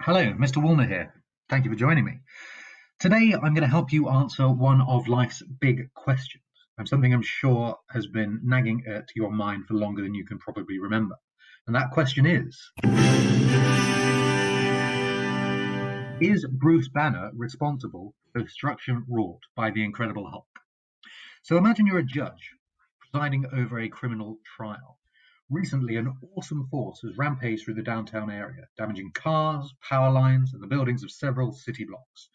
Hello, Mr. Woolner here. Thank you for joining me. Today, I'm going to help you answer one of life's big questions, and something I'm sure has been nagging at your mind for longer than you can probably remember. And that question is Bruce Banner responsible for the destruction wrought by the Incredible Hulk? So imagine you're a judge presiding over a criminal trial. Recently, an awesome force has rampaged through the downtown area, damaging cars, power lines, and the buildings of several city blocks.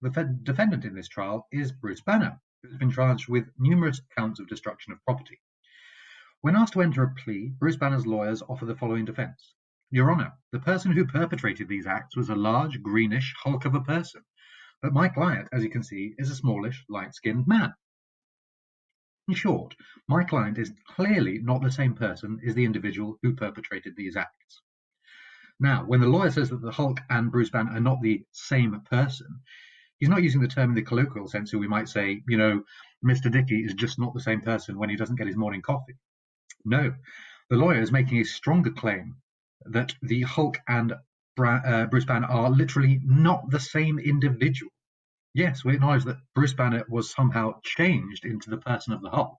The defendant in this trial is Bruce Banner, who has been charged with numerous counts of destruction of property. When asked to enter a plea, Bruce Banner's lawyers offer the following defence. Your Honour, the person who perpetrated these acts was a large, greenish hulk of a person, but my client, as you can see, is a smallish, light-skinned man. In short, my client is clearly not the same person as the individual who perpetrated these acts. Now, when the lawyer says that the Hulk and Bruce Banner are not the same person, he's not using the term in the colloquial sense, so we might say, Mr. Dickey is just not the same person when he doesn't get his morning coffee. No, the lawyer is making a stronger claim that the Hulk and Bruce Banner are literally not the same individual. Yes, we acknowledge that Bruce Banner was somehow changed into the person of the Hulk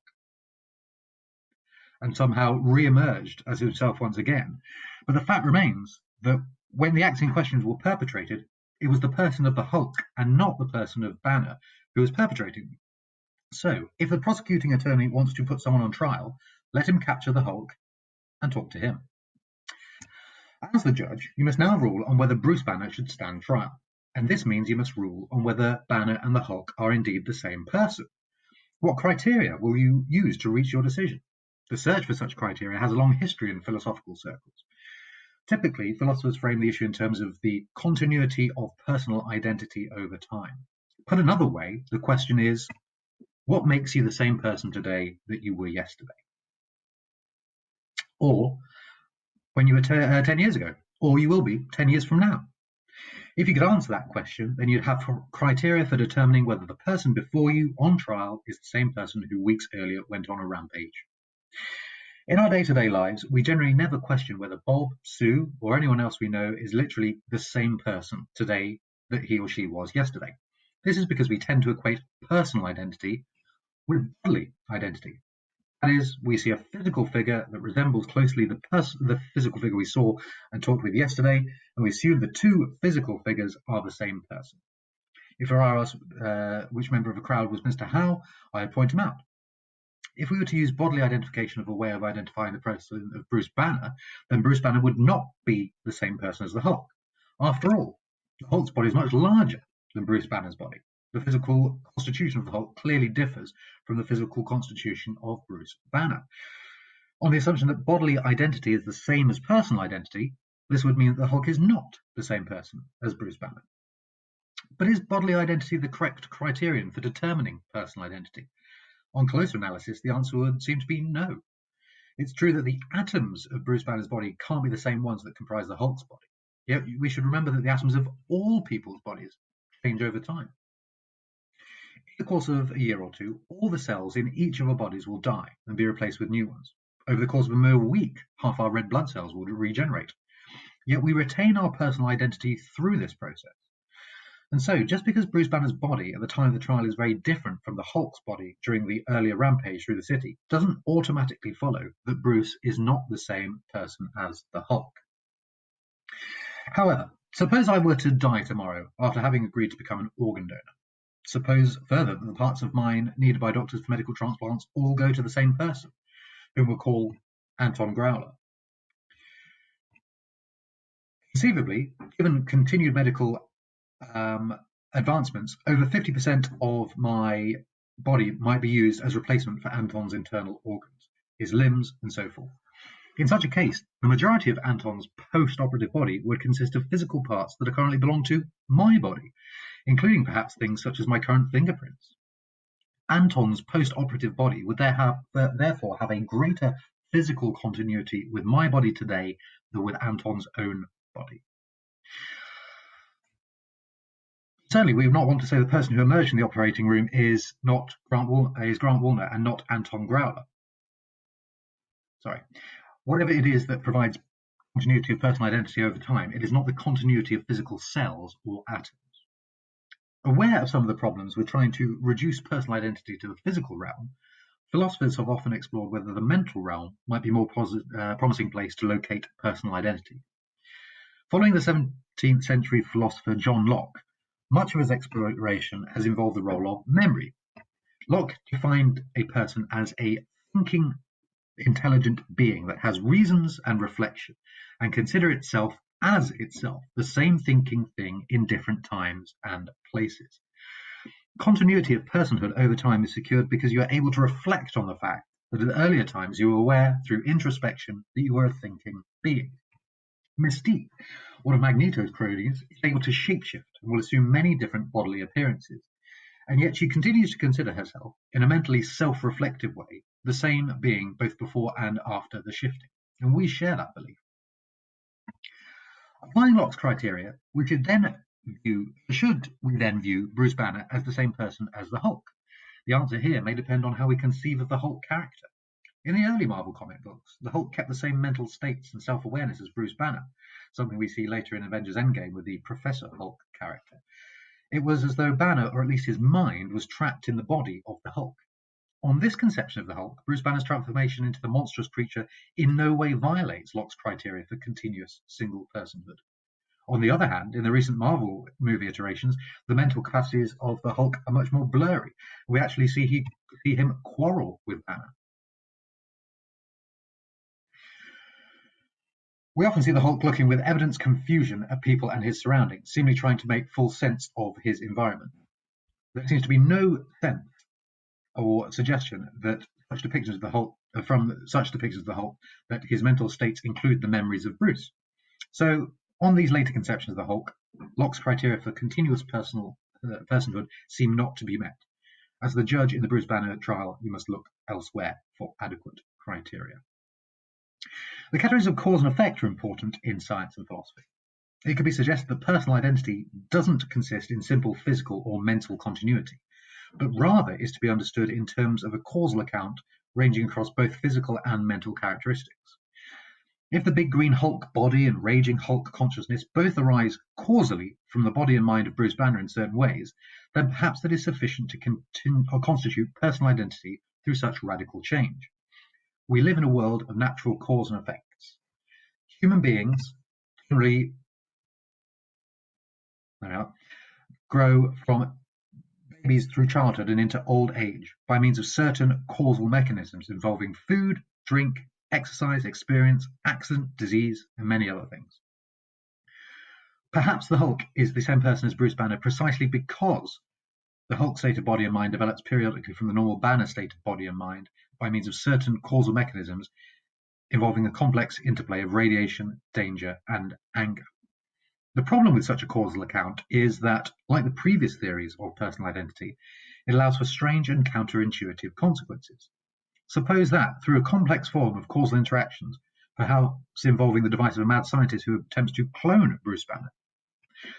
and somehow re-emerged as himself once again. But the fact remains that when the acts in question were perpetrated, it was the person of the Hulk and not the person of Banner who was perpetrating them. So, if the prosecuting attorney wants to put someone on trial, let him capture the Hulk and talk to him. As the judge, you must now rule on whether Bruce Banner should stand trial. And this means you must rule on whether Banner and the Hulk are indeed the same person. What criteria will you use to reach your decision? The search for such criteria has a long history in philosophical circles. Typically, philosophers frame the issue in terms of the continuity of personal identity over time. Put another way, the question is, what makes you the same person today that you were yesterday? Or when you were 10 years ago, or you will be 10 years from now. If you could answer that question, then you'd have criteria for determining whether the person before you on trial is the same person who weeks earlier went on a rampage. In our day-to-day lives, we generally never question whether Bob, Sue, or anyone else we know is literally the same person today that he or she was yesterday. This is because we tend to equate personal identity with bodily identity. That is, we see a physical figure that resembles closely the physical figure we saw and talked with yesterday, and we assume the two physical figures are the same person. If I asked which member of a crowd was Mr. Howe, I'd point him out. If we were to use bodily identification as a way of identifying the person of Bruce Banner, then Bruce Banner would not be the same person as the Hulk. After all, the Hulk's body is much larger than Bruce Banner's body. The physical constitution of the Hulk clearly differs from the physical constitution of Bruce Banner. On the assumption that bodily identity is the same as personal identity, this would mean that the Hulk is not the same person as Bruce Banner. But is bodily identity the correct criterion for determining personal identity? On closer analysis, the answer would seem to be no. It's true that the atoms of Bruce Banner's body can't be the same ones that comprise the Hulk's body. Yet we should remember that the atoms of all people's bodies change over time. In the course of a year or two, all the cells in each of our bodies will die and be replaced with new ones. Over the course of a mere week, half our red blood cells will regenerate. Yet we retain our personal identity through this process. And so, just because Bruce Banner's body at the time of the trial is very different from the Hulk's body during the earlier rampage through the city, doesn't automatically follow that Bruce is not the same person as the Hulk. However, suppose I were to die tomorrow after having agreed to become an organ donor. Suppose further that the parts of mine needed by doctors for medical transplants all go to the same person, whom we'll call Anton Growler. Conceivably, given continued medical advancements, over 50% of my body might be used as replacement for Anton's internal organs, his limbs, and so forth. In such a case, the majority of Anton's post-operative body would consist of physical parts that currently belong to my body, including perhaps things such as my current fingerprints. Anton's post-operative body would therefore have a greater physical continuity with my body today than with Anton's own body. Certainly, we would not want to say the person who emerged from the operating room is Grant Woolner and not Anton Growler. Sorry. Whatever it is that provides continuity of personal identity over time. It is not the continuity of physical cells or atoms. Aware of some of the problems with trying to reduce personal identity to the physical realm, philosophers have often explored whether the mental realm might be a more promising place to locate personal identity. Following the 17th century philosopher John Locke, much of his exploration has involved the role of memory. Locke defined a person as a thinking, intelligent being that has reasons and reflection, and consider itself as itself, the same thinking thing in different times and places. Continuity of personhood over time is secured because you are able to reflect on the fact that at earlier times you were aware through introspection that you were a thinking being. Mystique, one of Magneto's cronies, is able to shapeshift and will assume many different bodily appearances, and yet she continues to consider herself, in a mentally self-reflective way, the same being both before and after the shifting, and we share that belief. Applying Locke's criteria, should we then view Bruce Banner as the same person as the Hulk? The answer here may depend on how we conceive of the Hulk character. In the early Marvel comic books, the Hulk kept the same mental states and self-awareness as Bruce Banner, something we see later in Avengers Endgame with the Professor Hulk character. It was as though Banner, or at least his mind, was trapped in the body of the Hulk. On this conception of the Hulk, Bruce Banner's transformation into the monstrous creature in no way violates Locke's criteria for continuous single personhood. On the other hand, in the recent Marvel movie iterations, the mental capacities of the Hulk are much more blurry. We actually see him quarrel with Banner. We often see the Hulk looking with evident confusion at people and his surroundings, seemingly trying to make full sense of his environment. There seems to be no sense or suggestion that such depictions of the Hulk, that his mental states include the memories of Bruce. So, on these later conceptions of the Hulk, Locke's criteria for continuous personhood seem not to be met. As the judge in the Bruce Banner trial, you must look elsewhere for adequate criteria. The categories of cause and effect are important in science and philosophy. It could be suggested that personal identity doesn't consist in simple physical or mental continuity, but rather is to be understood in terms of a causal account ranging across both physical and mental characteristics. If the big green Hulk body and raging Hulk consciousness both arise causally from the body and mind of Bruce Banner in certain ways, then perhaps that is sufficient to constitute personal identity through such radical change. We live in a world of natural cause and effects. Human beings generally grow from babies through childhood and into old age by means of certain causal mechanisms involving food, drink, exercise, experience, accident, disease, and many other things. Perhaps the Hulk is the same person as Bruce Banner precisely because the Hulk state of body and mind develops periodically from the normal Banner state of body and mind by means of certain causal mechanisms involving a complex interplay of radiation, danger, and anger. The problem with such a causal account is that, like the previous theories of personal identity, it allows for strange and counterintuitive consequences. Suppose that, through a complex form of causal interactions, perhaps involving the device of a mad scientist who attempts to clone Bruce Banner,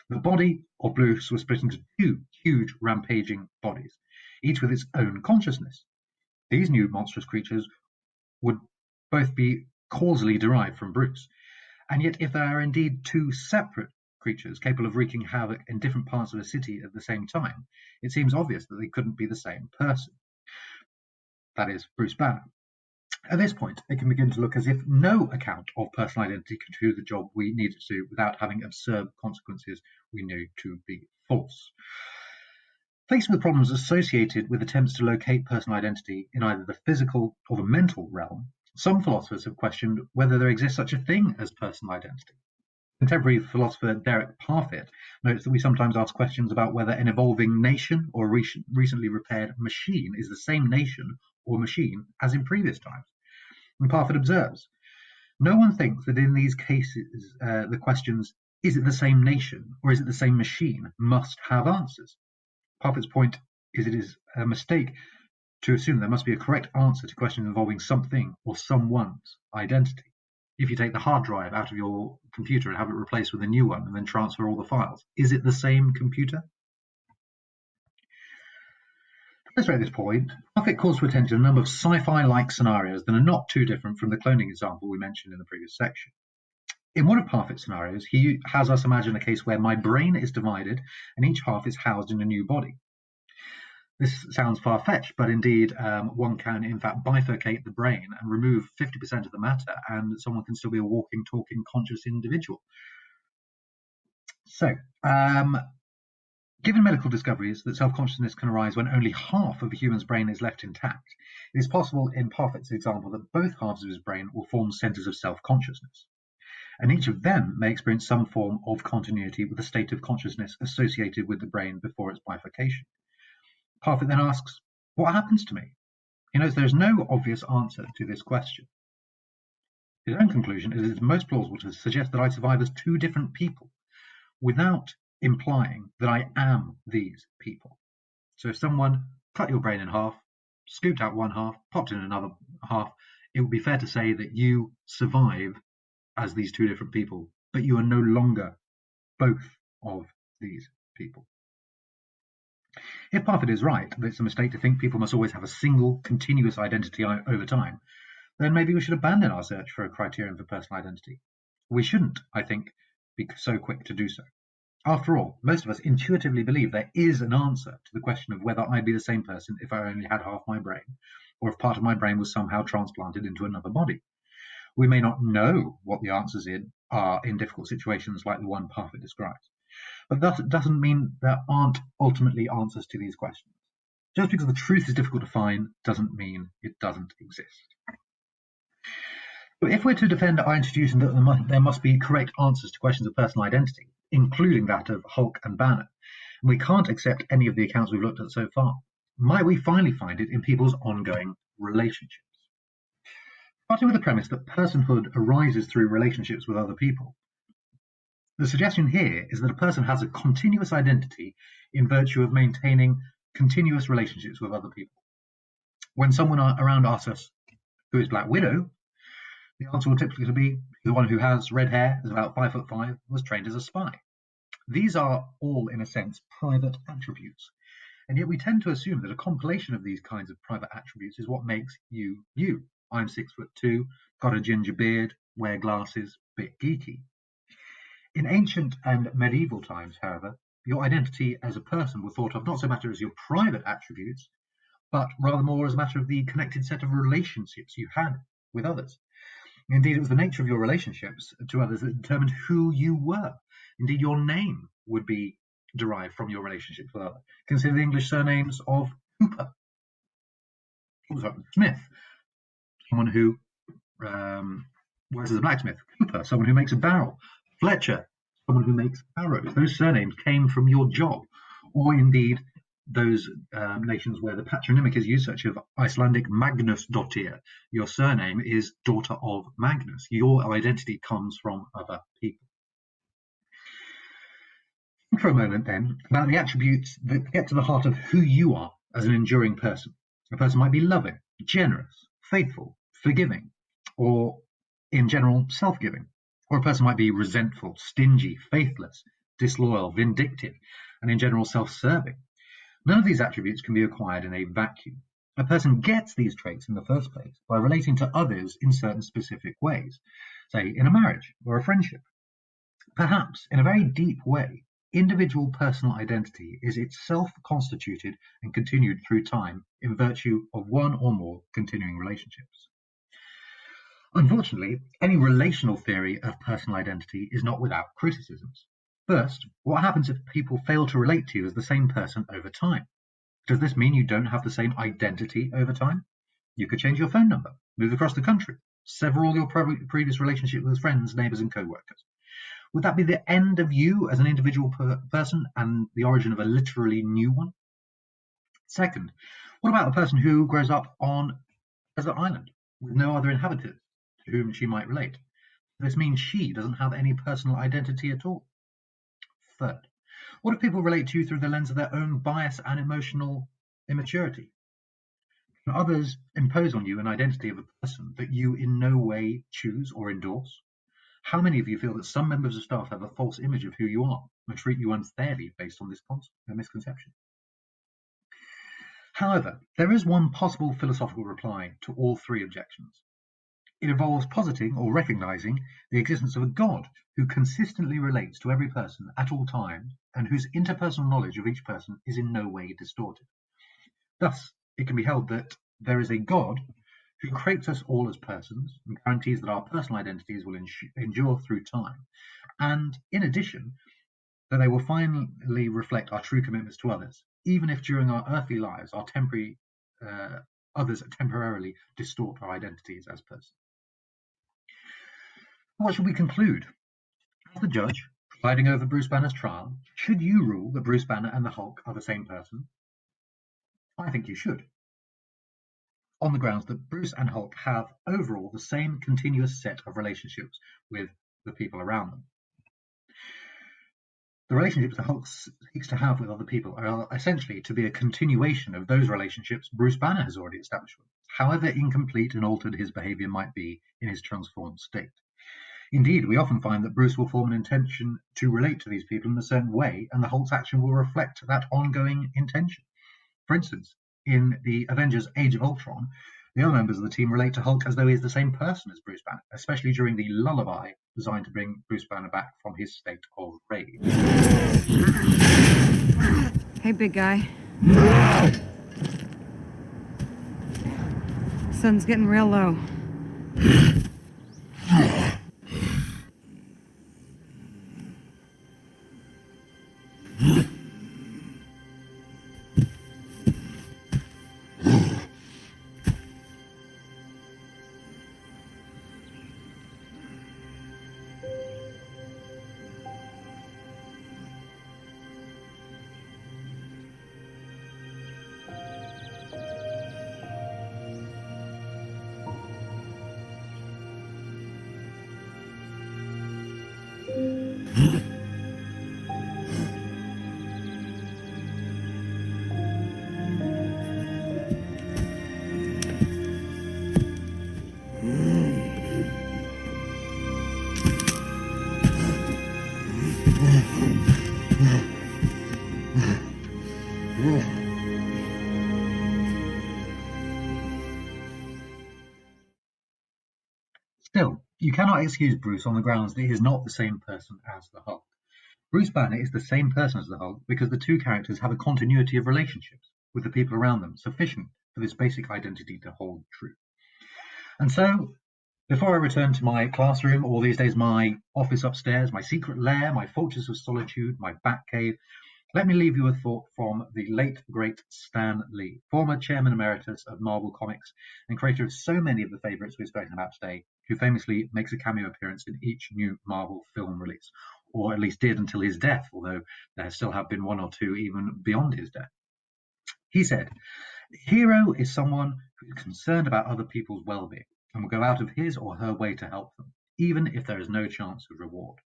the body of Bruce was split into two huge rampaging bodies, each with its own consciousness. These new monstrous creatures would both be causally derived from Bruce, and yet if they are indeed two separate creatures capable of wreaking havoc in different parts of a city at the same time, it seems obvious that they couldn't be the same person. That is, Bruce Banner. At this point, it can begin to look as if no account of personal identity could do the job we need it to without having absurd consequences we know to be false. Faced with problems associated with attempts to locate personal identity in either the physical or the mental realm, some philosophers have questioned whether there exists such a thing as personal identity. Contemporary philosopher Derek Parfit notes that we sometimes ask questions about whether an evolving nation or a recently repaired machine is the same nation or machine as in previous times. And Parfit observes, no one thinks that in these cases the questions, is it the same nation or is it the same machine, must have answers. Parfit's point is it is a mistake to assume there must be a correct answer to questions involving something or someone's identity. If you take the hard drive out of your computer and have it replaced with a new one and then transfer all the files, is it the same computer? To illustrate this point, Parfit calls to attention a number of sci-fi-like scenarios that are not too different from the cloning example we mentioned in the previous section. In one of Parfit's scenarios, he has us imagine a case where my brain is divided and each half is housed in a new body. This sounds far-fetched, but indeed one can in fact bifurcate the brain and remove 50% of the matter, and someone can still be a walking, talking, conscious individual. So, given medical discoveries that self-consciousness can arise when only half of a human's brain is left intact, it is possible in Parfit's example that both halves of his brain will form centers of self-consciousness, and each of them may experience some form of continuity with the state of consciousness associated with the brain before its bifurcation. Parfit then asks, what happens to me? He knows there is no obvious answer to this question. His own conclusion is it's most plausible to suggest that I survive as two different people, without implying that I am these people. So if someone cut your brain in half, scooped out one half, popped in another half, it would be fair to say that you survive as these two different people, but you are no longer both of these people. If Parfit is right that it's a mistake to think people must always have a single, continuous identity over time, then maybe we should abandon our search for a criterion for personal identity. We shouldn't, I think, be so quick to do so. After all, most of us intuitively believe there is an answer to the question of whether I'd be the same person if I only had half my brain, or if part of my brain was somehow transplanted into another body. We may not know what the answers are in difficult situations like the one Parfit describes, but that doesn't mean there aren't ultimately answers to these questions. Just because the truth is difficult to find doesn't mean it doesn't exist. But if we're to defend our institution that there must be correct answers to questions of personal identity, including that of Hulk and Banner, and we can't accept any of the accounts we've looked at so far, might we finally find it in people's ongoing relationships? Starting with the premise that personhood arises through relationships with other people, the suggestion here is that a person has a continuous identity in virtue of maintaining continuous relationships with other people. When someone around asks us, who is Black Widow? The answer will typically be the one who has red hair, is about 5'5", was trained as a spy. These are all, in a sense, private attributes, and yet we tend to assume that a compilation of these kinds of private attributes is what makes you, you. I'm 6'2", got a ginger beard, wear glasses, bit geeky. In ancient and medieval times, however, your identity as a person was thought of not so much as your private attributes, but rather more as a matter of the connected set of relationships you had with others. Indeed, it was the nature of your relationships to others that determined who you were. Indeed, your name would be derived from your relationships with others. Consider the English surnames of Cooper, Smith, someone who works as a blacksmith, Cooper, someone who makes a barrel, Fletcher, someone who makes arrows. Those surnames came from your job, or indeed those nations where the patronymic is used, such as Icelandic Magnusdóttir. Your surname is daughter of Magnus. Your identity comes from other people. Think for a moment then about the attributes that get to the heart of who you are as an enduring person. A person might be loving, generous, faithful, forgiving, or in general self-giving. Or a person might be resentful, stingy, faithless, disloyal, vindictive, and in general self-serving. None of these attributes can be acquired in a vacuum. A person gets these traits in the first place by relating to others in certain specific ways, say in a marriage or a friendship. Perhaps, in a very deep way, individual personal identity is itself constituted and continued through time in virtue of one or more continuing relationships. Unfortunately, any relational theory of personal identity is not without criticisms. First, what happens if people fail to relate to you as the same person over time? Does this mean you don't have the same identity over time? You could change your phone number, move across the country, sever all your previous relationships with friends, neighbours and co-workers. Would that be the end of you as an individual person and the origin of a literally new one? Second, what about a person who grows up on a desert island with no other inhabitants to whom she might relate? Does this mean she doesn't have any personal identity at all? Third, what if people relate to you through the lens of their own bias and emotional immaturity? Can others impose on you an identity of a person that you in no way choose or endorse? How many of you feel that some members of staff have a false image of who you are and treat you unfairly based on this misconception? However, there is one possible philosophical reply to all three objections. It involves positing or recognizing the existence of a God who consistently relates to every person at all times and whose interpersonal knowledge of each person is in no way distorted. Thus, it can be held that there is a God who creates us all as persons and guarantees that our personal identities will endure through time, and in addition, that they will finally reflect our true commitments to others, even if during our earthly lives others temporarily distort our identities as persons. What should we conclude? As the judge presiding over Bruce Banner's trial, should you rule that Bruce Banner and the Hulk are the same person? I think you should, on the grounds that Bruce and Hulk have overall the same continuous set of relationships with the people around them. The relationships the Hulk seeks to have with other people are essentially to be a continuation of those relationships Bruce Banner has already established with, however incomplete and altered his behaviour might be in his transformed state. Indeed, we often find that Bruce will form an intention to relate to these people in a certain way, and the Hulk's action will reflect that ongoing intention. For instance, in the Avengers Age of Ultron, the other members of the team relate to Hulk as though he is the same person as Bruce Banner, especially during the lullaby designed to bring Bruce Banner back from his state of rage. Hey, big guy. Sun's getting real low. Still, you cannot excuse Bruce on the grounds that he is not the same person as the Hulk. Bruce Banner is the same person as the Hulk because the two characters have a continuity of relationships with the people around them sufficient for this basic identity to hold true. And so, before I return to my classroom, or these days my office upstairs, my secret lair, my fortress of solitude, my bat cave, let me leave you with a thought from the late, great Stan Lee, former chairman emeritus of Marvel Comics and creator of so many of the favourites we've spoken about today, who famously makes a cameo appearance in each new Marvel film release, or at least did until his death, although there still have been one or two even beyond his death. He said, "The hero is someone who is concerned about other people's well-being and will go out of his or her way to help them, even if there is no chance of reward.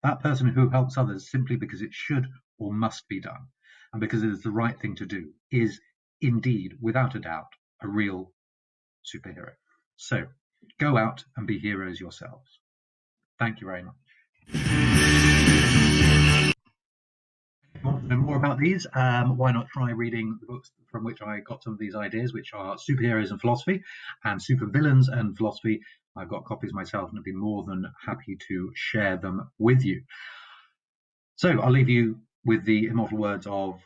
That person who helps others simply because it should or must be done, and because it is the right thing to do, is indeed, without a doubt, a real superhero. So, go out and be heroes yourselves." Thank you very much. If you want to know more about these, why not try reading the books from which I got some of these ideas, which are Superheroes and Philosophy and Supervillains and Philosophy. I've got copies myself and I'd be more than happy to share them with you. So I'll leave you with the immortal words of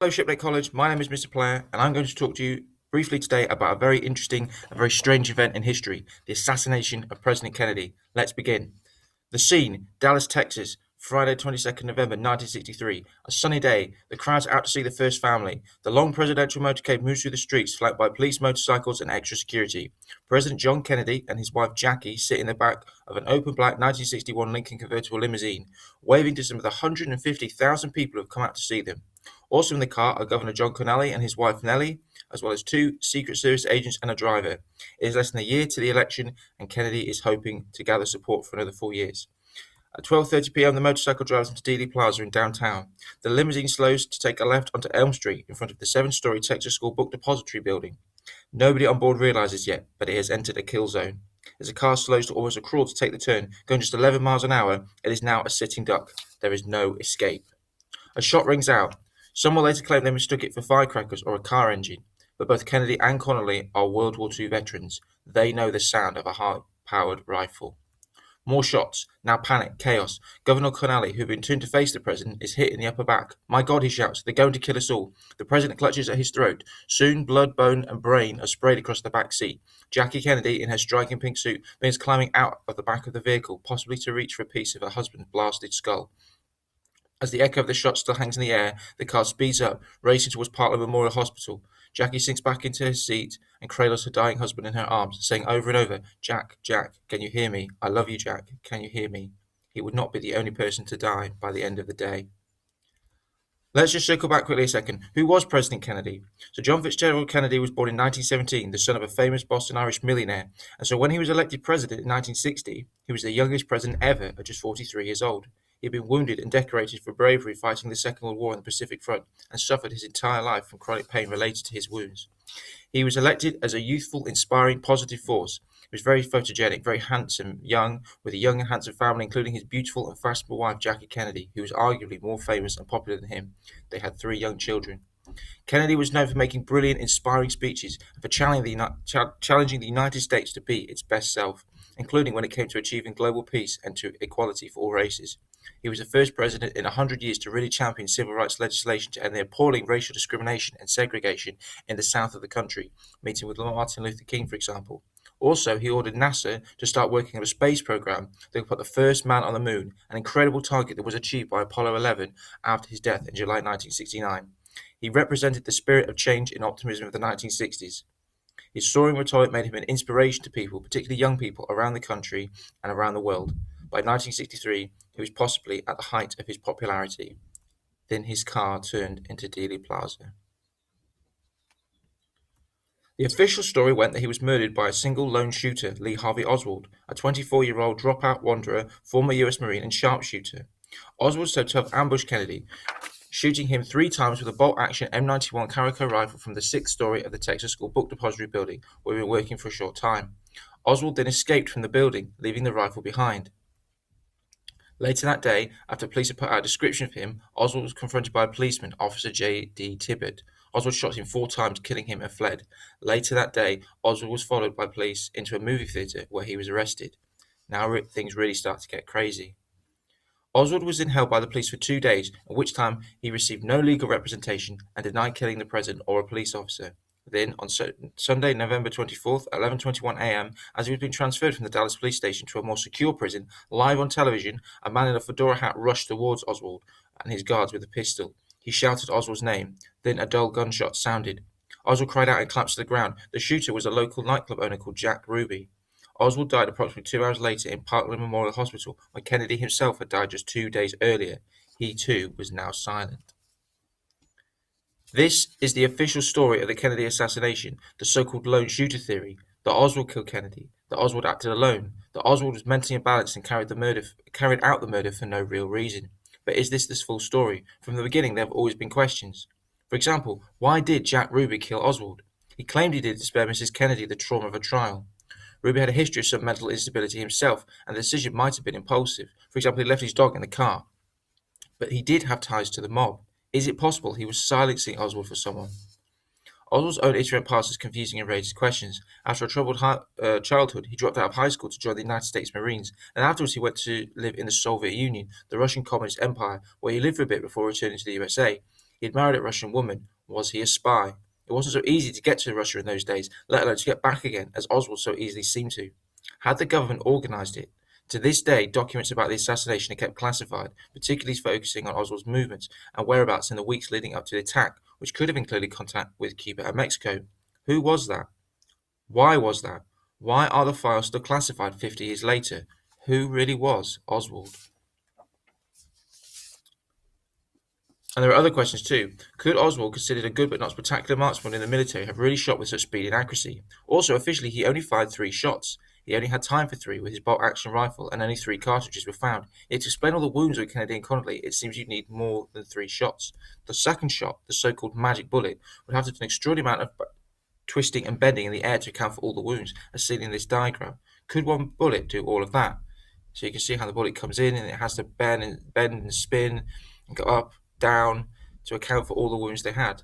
Hello ShiplEd College, my name is Mr. Player and I'm going to talk to you briefly today about a very interesting and very strange event in history, the assassination of President Kennedy. Let's begin. The scene, Dallas, Texas, Friday, 22nd November 1963. A sunny day. The crowd's out to see the first family. The long presidential motorcade moves through the streets, flanked by police motorcycles and extra security. President John Kennedy and his wife Jackie sit in the back of an open black 1961 Lincoln convertible limousine, waving to some of the 150,000 people who have come out to see them. Also in the car are Governor John Connally and his wife Nellie, as well as 2 Secret Service agents and a driver. It is less than a year to the election, and Kennedy is hoping to gather support for another 4 years. At 12:30 p.m., the motorcycle drives into Dealey Plaza in downtown. The limousine slows to take a left onto Elm Street in front of the 7-story Texas School Book Depository building. Nobody on board realizes yet, but it has entered a kill zone. As the car slows to almost a crawl to take the turn, going just 11 miles an hour, it is now a sitting duck. There is no escape. A shot rings out. Some will later claim they mistook it for firecrackers or a car engine, but both Kennedy and Connally are World War II veterans. They know the sound of a high-powered rifle. More shots. Now panic, chaos. Governor Connally, who had been turned to face the president, is hit in the upper back. "My God," he shouts, "they're going to kill us all." The president clutches at his throat. Soon, blood, bone, and brain are sprayed across the back seat. Jackie Kennedy, in her striking pink suit, begins climbing out of the back of the vehicle, possibly to reach for a piece of her husband's blasted skull. As the echo of the shot still hangs in the air, the car speeds up, racing towards Parkland Memorial Hospital. Jackie sinks back into her seat and cradles her dying husband in her arms, saying over and over, "Jack, Jack, can you hear me? I love you, Jack. Can you hear me?" He would not be the only person to die by the end of the day. Let's just circle back quickly a second. Who was President Kennedy? So John Fitzgerald Kennedy was born in 1917, the son of a famous Boston Irish millionaire. And so when he was elected president in 1960, he was the youngest president ever at just 43 years old. He had been wounded and decorated for bravery fighting the Second World War on the Pacific Front and suffered his entire life from chronic pain related to his wounds. He was elected as a youthful, inspiring, positive force. He was very photogenic, very handsome, young, with a young and handsome family, including his beautiful and fashionable wife, Jackie Kennedy, who was arguably more famous and popular than him. They had 3 young children. Kennedy was known for making brilliant, inspiring speeches and for challenging the United States to be its best self, including when it came to achieving global peace and to equality for all races. He was the first president in 100 years to really champion civil rights legislation to end the appalling racial discrimination and segregation in the south of the country, meeting with Martin Luther King, for example. Also, he ordered NASA to start working on a space program that would put the first man on the moon, an incredible target that was achieved by Apollo 11 after his death in July 1969. He represented the spirit of change and optimism of the 1960s. His soaring rhetoric made him an inspiration to people, particularly young people, around the country and around the world. By 1963, he was possibly at the height of his popularity. Then his car turned into Dealey Plaza. The official story went that he was murdered by a single lone shooter, Lee Harvey Oswald, a 24-year-old dropout wanderer, former U.S. Marine and sharpshooter. Oswald so tough ambushed Kennedy, shooting him 3 times with a bolt-action M91 Caraco rifle from the 6th story of the Texas School Book Depository building, where he had been working for a short time. Oswald then escaped from the building, leaving the rifle behind. Later that day, after police had put out a description of him, Oswald was confronted by a policeman, Officer J.D. Tibbett. Oswald shot him 4 times, killing him, and fled. Later that day, Oswald was followed by police into a movie theater where he was arrested. Now things really start to get crazy. Oswald was then held by the police for 2 days, at which time he received no legal representation and denied killing the president or a police officer. Then, on Sunday, November 24th, at 11:21 a.m., as he was being transferred from the Dallas police station to a more secure prison, live on television, a man in a fedora hat rushed towards Oswald and his guards with a pistol. He shouted Oswald's name. Then a dull gunshot sounded. Oswald cried out and collapsed to the ground. The shooter was a local nightclub owner called Jack Ruby. Oswald died approximately 2 hours later in Parkland Memorial Hospital, where Kennedy himself had died just 2 days earlier. He too was now silent. This is the official story of the Kennedy assassination, the so-called lone shooter theory, that Oswald killed Kennedy, that Oswald acted alone, that Oswald was mentally imbalanced and carried out the murder for no real reason. But is this the full story? From the beginning, there have always been questions. For example, why did Jack Ruby kill Oswald? He claimed he did to spare Mrs. Kennedy the trauma of a trial. Ruby had a history of some mental instability himself, and the decision might have been impulsive. For example, he left his dog in the car. But he did have ties to the mob. Is it possible he was silencing Oswald for someone? Oswald's own iterant past is confusing and raises questions. After a troubled childhood, he dropped out of high school to join the United States Marines, and afterwards he went to live in the Soviet Union, the Russian Communist Empire, where he lived for a bit before returning to the USA. He had married a Russian woman. Was he a spy? It wasn't so easy to get to Russia in those days, let alone to get back again, as Oswald so easily seemed to. Had the government organized it? To this day, documents about the assassination are kept classified, particularly focusing on Oswald's movements and whereabouts in the weeks leading up to the attack, which could have included contact with Cuba and Mexico. Who was that? Why was that? Why are the files still classified 50 years later? Who really was Oswald? And there are other questions too. Could Oswald, considered a good but not spectacular marksman in the military, have really shot with such speed and accuracy? Also, officially, he only fired 3 shots. He only had time for 3 with his bolt-action rifle, and only 3 cartridges were found. Yet to explain all the wounds of Kennedy and Connolly, it seems you'd need more than 3 shots. The second shot, the so-called magic bullet, would have to do an extraordinary amount of twisting and bending in the air to account for all the wounds, as seen in this diagram. Could one bullet do all of that? So you can see how the bullet comes in, and it has to bend and spin and go up, down, to account for all the wounds they had.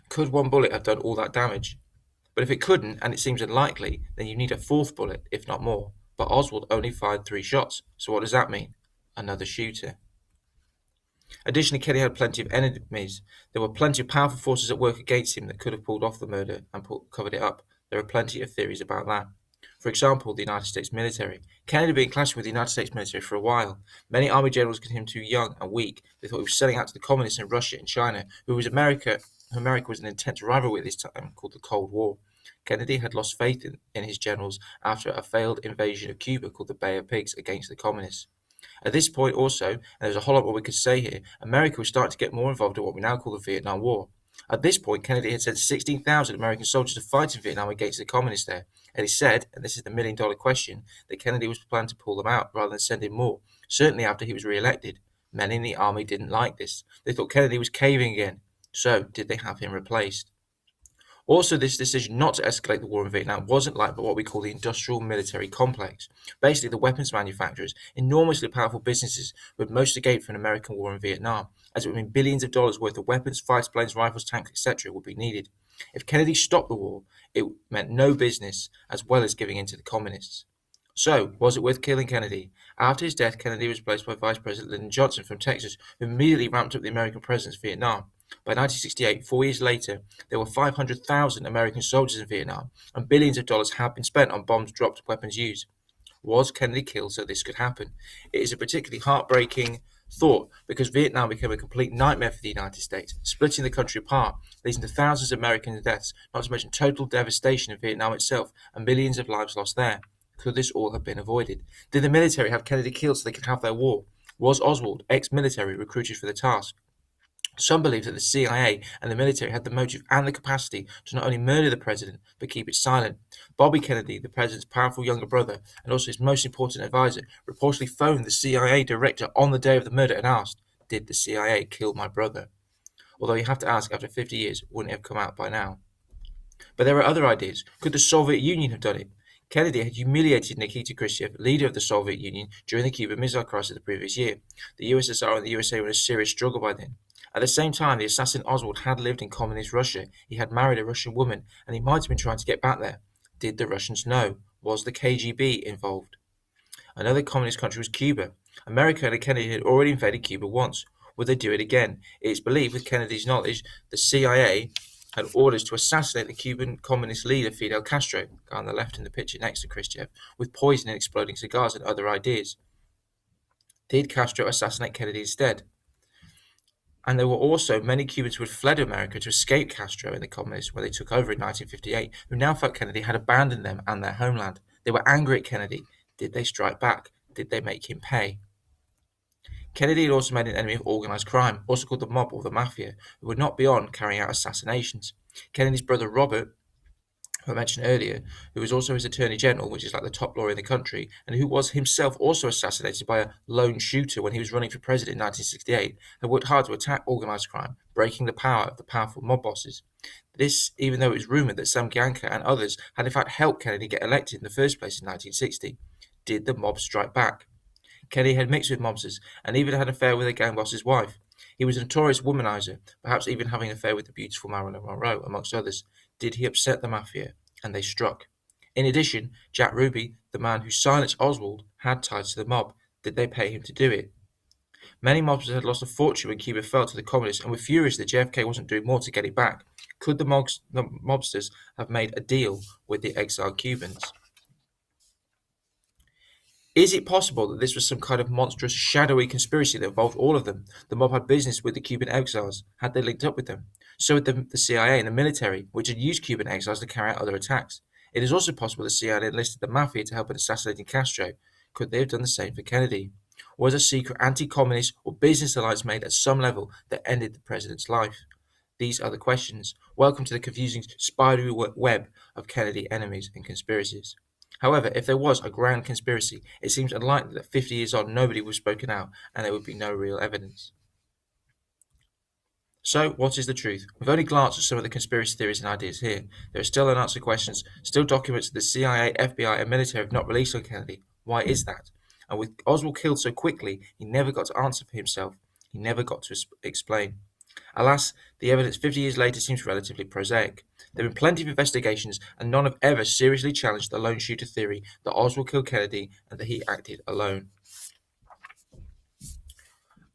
Could one bullet have done all that damage? But if it couldn't, and it seems unlikely, then you need a 4th bullet, if not more. But Oswald only fired 3 shots, so what does that mean? Another shooter. Additionally, Kennedy had plenty of enemies. There were plenty of powerful forces at work against him that could have pulled off the murder and covered it up. There are plenty of theories about that. For example, the United States military. Kennedy had been clashing with the United States military for a while. Many army generals considered him too young and weak. They thought he was selling out to the communists in Russia and China, who America was an intense rivalry at this time, called the Cold War. Kennedy had lost faith in his generals after a failed invasion of Cuba called the Bay of Pigs against the communists. At this point also, and there's a whole lot more we could say here, America was starting to get more involved in what we now call the Vietnam War. At this point, Kennedy had sent 16,000 American soldiers to fight in Vietnam against the communists there. And he said, and this is the $1 million question, that Kennedy was planning to pull them out rather than send in more, certainly after he was re-elected. Many in the army didn't like this. They thought Kennedy was caving again. So, did they have him replaced? Also, this decision not to escalate the war in Vietnam wasn't like what we call the industrial military complex. Basically, the weapons manufacturers, enormously powerful businesses, would most escape from an American war in Vietnam, as it would mean billions of dollars worth of weapons, fighter planes, rifles, tanks, etc. would be needed. If Kennedy stopped the war, it meant no business, as well as giving in to the communists. So, was it worth killing Kennedy? After his death, Kennedy was replaced by Vice President Lyndon Johnson from Texas, who immediately ramped up the American presence in Vietnam. By 1968, 4 years later, there were 500,000 American soldiers in Vietnam, and billions of dollars had been spent on bombs dropped and weapons used. Was Kennedy killed so this could happen? It is a particularly heartbreaking thought because Vietnam became a complete nightmare for the United States, splitting the country apart, leading to thousands of American deaths, not to mention total devastation in Vietnam itself and millions of lives lost there. Could this all have been avoided? Did the military have Kennedy killed so they could have their war? Was Oswald, ex-military, recruited for the task? Some believe that the CIA and the military had the motive and the capacity to not only murder the president, but keep it silent. Bobby Kennedy, the president's powerful younger brother, and also his most important advisor, reportedly phoned the CIA director on the day of the murder and asked, "Did the CIA kill my brother?" Although you have to ask, after 50 years, wouldn't it have come out by now? But there are other ideas. Could the Soviet Union have done it? Kennedy had humiliated Nikita Khrushchev, leader of the Soviet Union, during the Cuban Missile Crisis the previous year. The USSR and the USA were in a serious struggle by then. At the same time, the assassin Oswald had lived in communist Russia. He had married a Russian woman, and he might have been trying to get back there. Did the Russians know? Was the KGB involved? Another communist country was Cuba. America and Kennedy had already invaded Cuba once. Would they do it again? It is believed, with Kennedy's knowledge, the CIA had orders to assassinate the Cuban communist leader Fidel Castro, guy on the left in the picture next to Khrushchev, with poison and exploding cigars and other ideas. Did Castro assassinate Kennedy instead? And there were also many Cubans who had fled America to escape Castro and the communists when they took over in 1958, who now felt Kennedy had abandoned them and their homeland. They were angry at Kennedy. Did they strike back? Did they make him pay? Kennedy had also made an enemy of organized crime, also called the mob or the mafia, who would not be on carrying out assassinations. Kennedy's brother Robert, who I mentioned earlier, who was also his attorney general, which is like the top lawyer in the country, and who was himself also assassinated by a lone shooter when he was running for president in 1968, had worked hard to attack organized crime, breaking the power of the powerful mob bosses. This, even though it was rumored that Sam Bianca and others had in fact helped Kennedy get elected in the first place in 1960. Did the mob strike back? Kennedy had mixed with mobsters and even had an affair with a gang boss's wife. He was a notorious womanizer, perhaps even having an affair with the beautiful Marilyn Monroe, amongst others. Did he upset the mafia? And they struck. In addition, Jack Ruby, the man who silenced Oswald, had ties to the mob. Did they pay him to do it? Many mobsters had lost a fortune when Cuba fell to the communists and were furious that JFK wasn't doing more to get it back. Could the mobsters have made a deal with the exiled Cubans? Is it possible that this was some kind of monstrous, shadowy conspiracy that involved all of them? The mob had business with the Cuban exiles. Had they linked up with them? So had the CIA and the military, which had used Cuban exiles to carry out other attacks. It is also possible the CIA enlisted the mafia to help in assassinating Castro. Could they have done the same for Kennedy? Was a secret anti-communist or business alliance made at some level that ended the president's life? These are the questions. Welcome to the confusing spidery web of Kennedy enemies and conspiracies. However, if there was a grand conspiracy, it seems unlikely that 50 years on nobody would have spoken out and there would be no real evidence. So, what is the truth? We've only glanced at some of the conspiracy theories and ideas here. There are still unanswered questions, still documents that the CIA, FBI, and military have not released on Kennedy. Why is that? And with Oswald killed so quickly, he never got to answer for himself. He never got to explain. Alas, the evidence 50 years later seems relatively prosaic. There have been plenty of investigations, and none have ever seriously challenged the lone shooter theory that Oswald killed Kennedy and that he acted alone.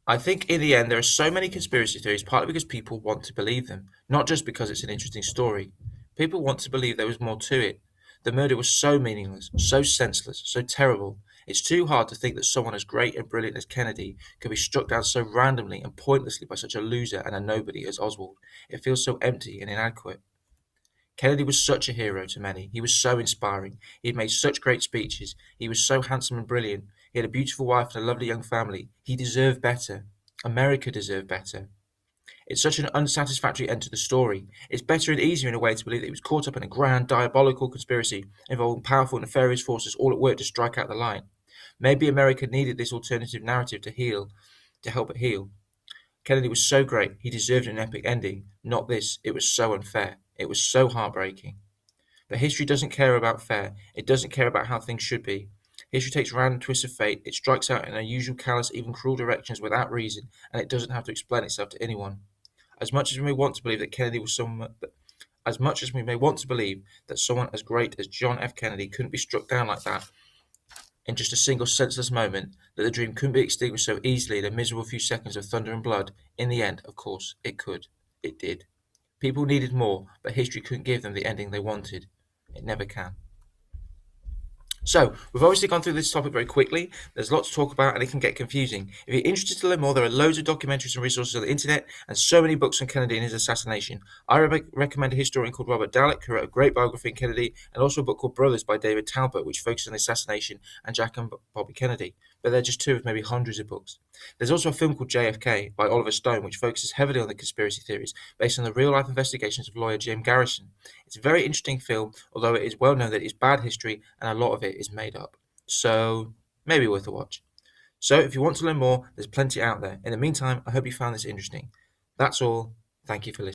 I think in the end there are so many conspiracy theories partly because people want to believe them, not just because it's an interesting story. People want to believe there was more to it. The murder was so meaningless, so senseless, so terrible. It's too hard to think that someone as great and brilliant as Kennedy could be struck down so randomly and pointlessly by such a loser and a nobody as Oswald. It feels so empty and inadequate. Kennedy was such a hero to many. He was so inspiring. He had made such great speeches. He was so handsome and brilliant. He had a beautiful wife and a lovely young family. He deserved better. America deserved better. It's such an unsatisfactory end to the story. It's better and easier in a way to believe that he was caught up in a grand, diabolical conspiracy involving powerful, nefarious forces all at work to strike out the line. Maybe America needed this alternative narrative to help it heal. Kennedy was so great, he deserved an epic ending. Not this. It was so unfair. It was so heartbreaking. But history doesn't care about fair. It doesn't care about how things should be. History takes random twists of fate. It strikes out in unusual, callous, even cruel directions without reason, and it doesn't have to explain itself to anyone. As much as we may want to believe that Kennedy was someone, as much as we may want to believe that someone as great as John F. Kennedy couldn't be struck down like that in just a single senseless moment, that the dream couldn't be extinguished so easily in a miserable few seconds of thunder and blood, in the end, of course, it could. It did. People needed more, but history couldn't give them the ending they wanted. It never can. So, we've obviously gone through this topic very quickly. There's lots to talk about and it can get confusing. If you're interested to learn more, there are loads of documentaries and resources on the internet and so many books on Kennedy and his assassination. I recommend a historian called Robert Dallek, who wrote a great biography on Kennedy, and also a book called Brothers by David Talbot, which focuses on the assassination and Jack and Bobby Kennedy. But they're just two of maybe hundreds of books. There's also a film called JFK by Oliver Stone, which focuses heavily on the conspiracy theories based on the real-life investigations of lawyer Jim Garrison. It's a very interesting film, although it is well known that it's bad history and a lot of it is made up. So, maybe worth a watch. So, if you want to learn more, there's plenty out there. In the meantime, I hope you found this interesting. That's all. Thank you for listening.